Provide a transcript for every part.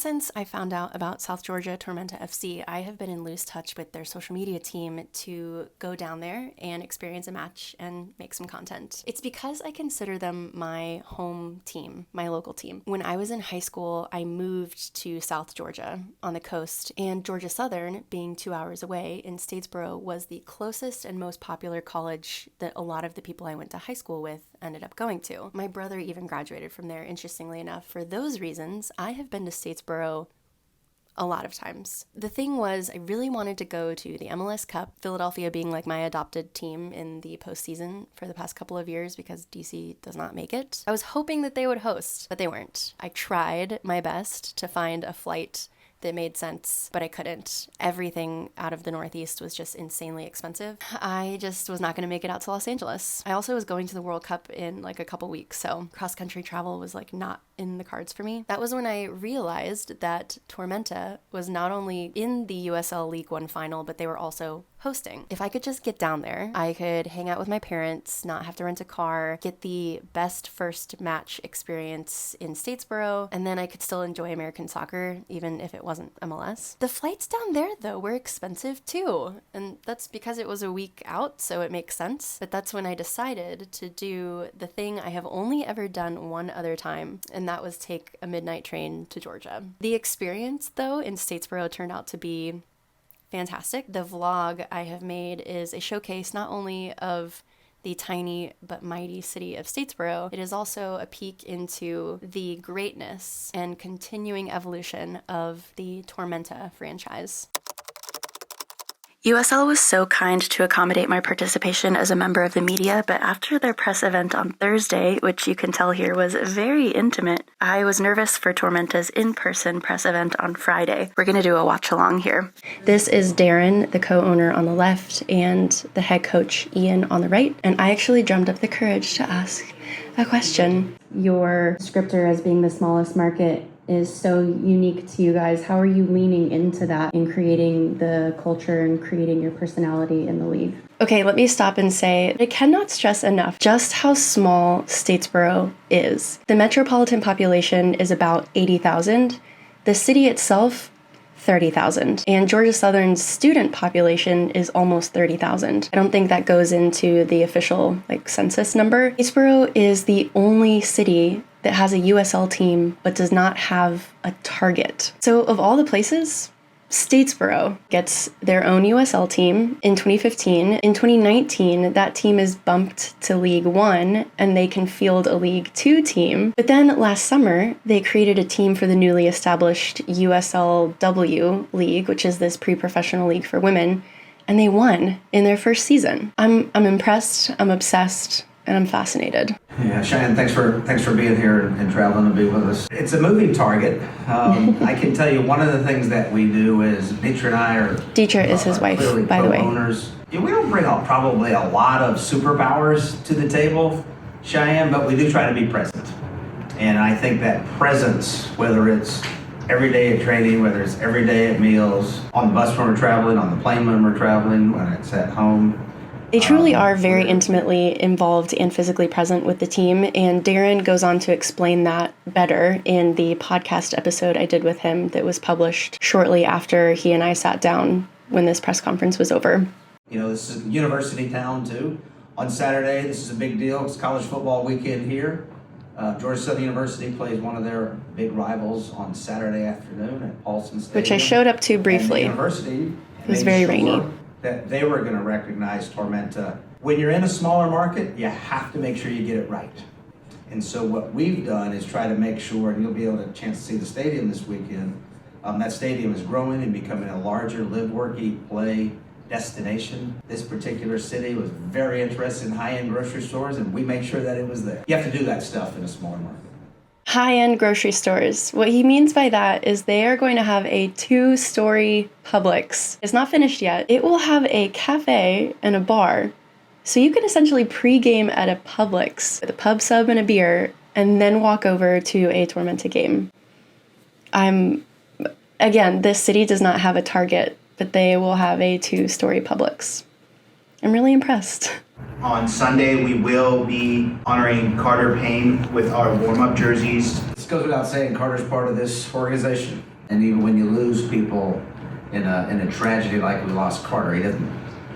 since I found out about South Georgia Tormenta FC, I have been in loose touch with their social media team to go down there and experience a match and make some content. It's because I consider them my home team, my local team. When I was in high school, I moved to South Georgia on the coast, and Georgia Southern, being 2 hours away in Statesboro, was the closest and most popular college that a lot of the people I went to high school with ended up going to. My brother even graduated from there, interestingly enough. For those reasons, I have been to Statesboro a lot of times. The thing was, I really wanted to go to the MLS Cup, Philadelphia being like my adopted team in the postseason for the past couple of years because DC does not make it. I was hoping that they would host, but they weren't. I tried my best to find a flight that made sense, but I couldn't. Everything out of the Northeast was just insanely expensive. I just was not going to make it out to Los Angeles. I also was going to the World Cup in like a couple weeks, so cross-country travel was like not in the cards for me. That was when I realized that Tormenta was not only in the USL League One final, but they were also hosting. If I could just get down there, I could hang out with my parents, not have to rent a car, get the best first match experience in Statesboro, and then I could still enjoy American soccer, even if it wasn't MLS. The flights down there, though, were expensive too, and that's because it was a week out, so it makes sense. But that's when I decided to do the thing I have only ever done one other time, and that was take a midnight train to Georgia. The experience, though, in Statesboro turned out to be fantastic. The vlog I have made is a showcase not only of the tiny but mighty city of Statesboro, it is also a peek into the greatness and continuing evolution of the Tormenta franchise. USL was so kind to accommodate my participation as a member of the media, but after their press event on Thursday, which you can tell here was very intimate, I was nervous for Tormenta's in-person press event on Friday. We're going to do a watch-along here. This is Darren, the co-owner, on the left, and the head coach, Ian, on the right, and I actually drummed up the courage to ask a question. Your descriptor as being the smallest market is so unique to you guys. How are you leaning into that in creating the culture and creating your personality in the league? Okay, let me stop and say I cannot stress enough just how small Statesboro is. The metropolitan population is about 80,000. The city itself, 30,000. And Georgia Southern's student population is almost 30,000. I don't think that goes into the official census number. Statesboro is the only city that has a USL team but does not have a target. So of all the places, Statesboro gets their own USL team in 2015. In 2019, that team is bumped to League One and they can field a League Two team. But then last summer, they created a team for the newly established USL W league, which is this pre-professional league for women, and they won in their first season. I'm impressed, I'm obsessed, and I'm fascinated. Yeah, Cheyenne, thanks for being here and traveling to be with us. It's a moving target. I can tell you one of the things that we do is Dietra and I are... Dietra is his wife, by the way. Owners. Yeah, we don't bring up probably a lot of superpowers to the table, Cheyenne, but we do try to be present. And I think that presence, whether it's every day at training, whether it's every day at meals, on the bus when we're traveling, on the plane when we're traveling, when it's at home, they truly are very intimately involved and physically present with the team, and Darren goes on to explain that better in the podcast episode I did with him that was published shortly after he and I sat down when this press conference was over. You know, this is a university town too. On Saturday, this is a big deal. It's college football weekend here. Georgia Southern University plays one of their big rivals on Saturday afternoon at Paulson Stadium. Which I showed up to briefly. And the university it was very rainy. That they were going to recognize Tormenta. When you're in a smaller market, you have to make sure you get it right. And so what we've done is try to make sure, and you'll be able to chance to see the stadium this weekend, that stadium is growing and becoming a larger live, work, eat, play destination. This particular city was very interested in high-end grocery stores, and we made sure that it was there. You have to do that stuff in a smaller market. High-end grocery stores. What he means by that is they are going to have a 2-story Publix. It's not finished yet. It will have a cafe and a bar. So you can essentially pre-game at a Publix with a pub sub and a beer and then walk over to a Tormenta game. Again, this city does not have a Target, but they will have a 2-story Publix. I'm really impressed. On Sunday, we will be honoring Carter Payne with our warm-up jerseys. This goes without saying, Carter's part of this organization. And even when you lose people in a tragedy like we lost Carter,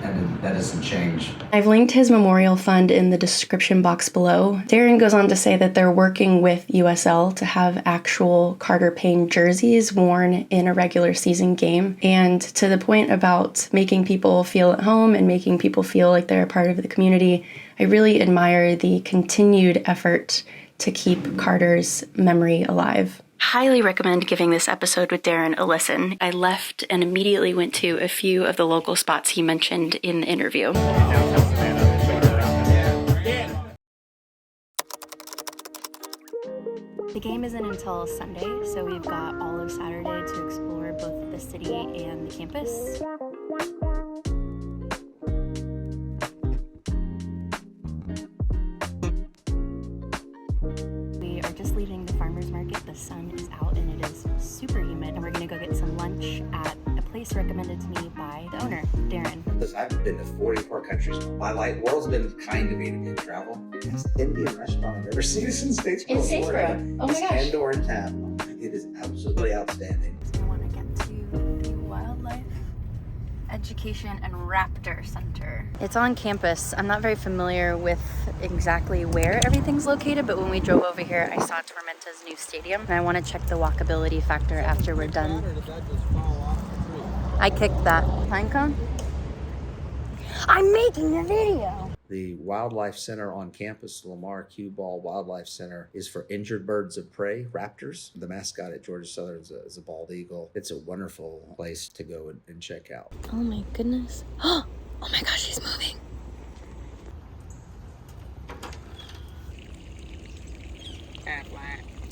that doesn't change. I've linked his memorial fund in the description box below. Darren goes on to say that they're working with USL to have actual Carter Payne jerseys worn in a regular season game. And to the point about making people feel at home and making people feel like they're a part of the community, I really admire the continued effort to keep Carter's memory alive. Highly recommend giving this episode with Darren a listen. I left and immediately went to a few of the local spots he mentioned in the interview. The game isn't until Sunday, so we've got all of Saturday to explore both the city and the campus. We are just leaving the farmer's market. The sun is out and it is super humid, and we're gonna go get some lunch at a place recommended to me by the owner, Darren. I've been to 44 countries. My world's been kind to me to travel. Best Indian restaurant I've ever seen is in Statesboro. In Statesboro? Oh my gosh. It's indoor and tap. It is absolutely outstanding. I want to get to the Wildlife Education and Raptor Center. It's on campus. I'm not very familiar with exactly where everything's located, but when we drove over here, I saw Tormenta's new stadium, and I want to check the walkability factor after we're done. I kicked that. Pine cone? I'm making a video! The Wildlife Center on campus, Lamar Q Ball Wildlife Center, is for injured birds of prey, raptors. The mascot at Georgia Southern is a bald eagle. It's a wonderful place to go and check out. Oh my goodness. Oh my gosh, she's moving.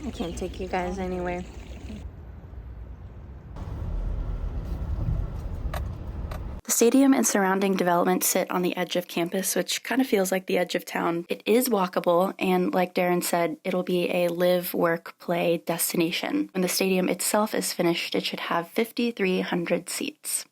I can't take you guys anywhere. The stadium and surrounding development sit on the edge of campus, which kind of feels like the edge of town. It is walkable, and like Darren said, it'll be a live, work, play destination. When the stadium itself is finished, it should have 5,300 seats.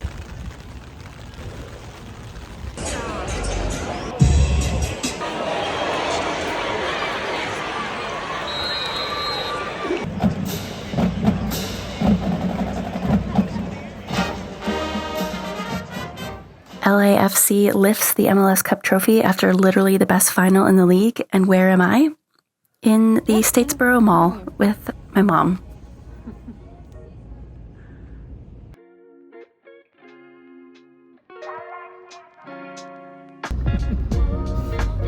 LAFC lifts the MLS Cup trophy after literally the best final in the league. And where am I? In the Statesboro Mall with my mom.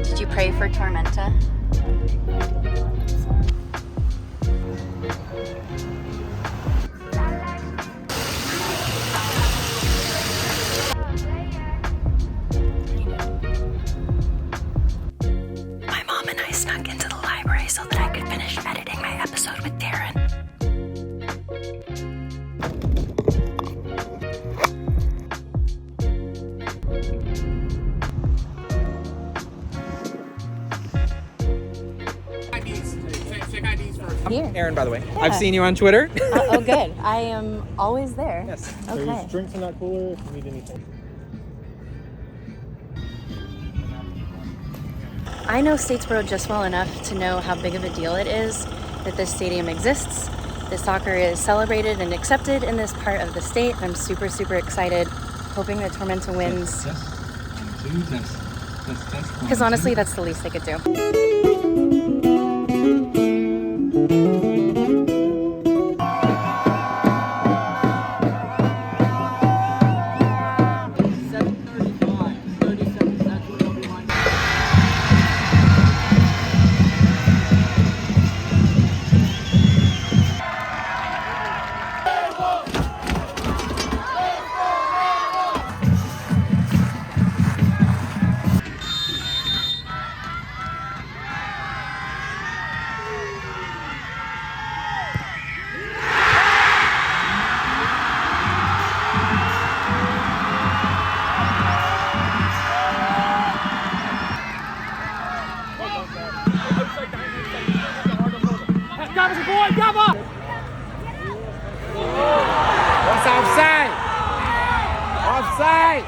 Did you pray for Tormenta? Snuck into the library so that I could finish editing my episode with Darren. Here. Aaron, by the way. Yeah. I've seen you on Twitter. Oh, good. I am always there. Yes. Okay. There's drinks in that cooler if you need anything. I know Statesboro just well enough to know how big of a deal it is that this stadium exists. The soccer is celebrated and accepted in this part of the state. I'm super, super excited, hoping that Tormenta wins. Because honestly, that's the least they could do. What's offside? Offside!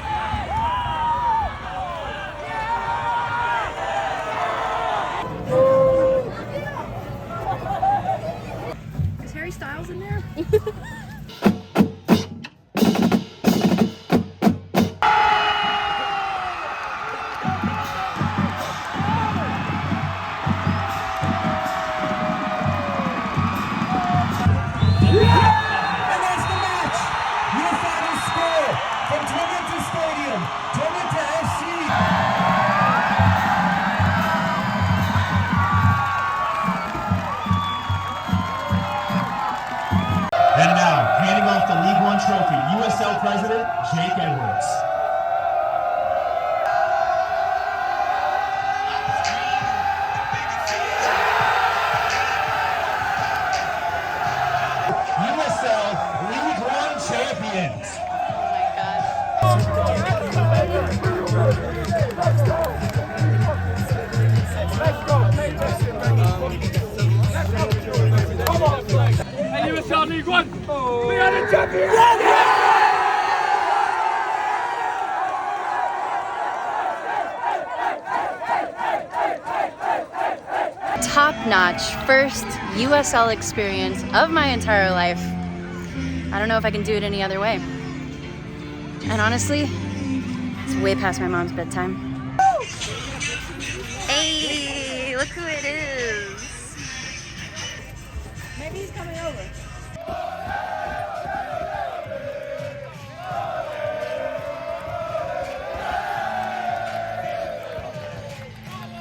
Is Harry Styles in there? League One! We are the champions! Top-notch first USL experience of my entire life. I don't know if I can do it any other way. And honestly, it's way past my mom's bedtime. Hey, look who it is.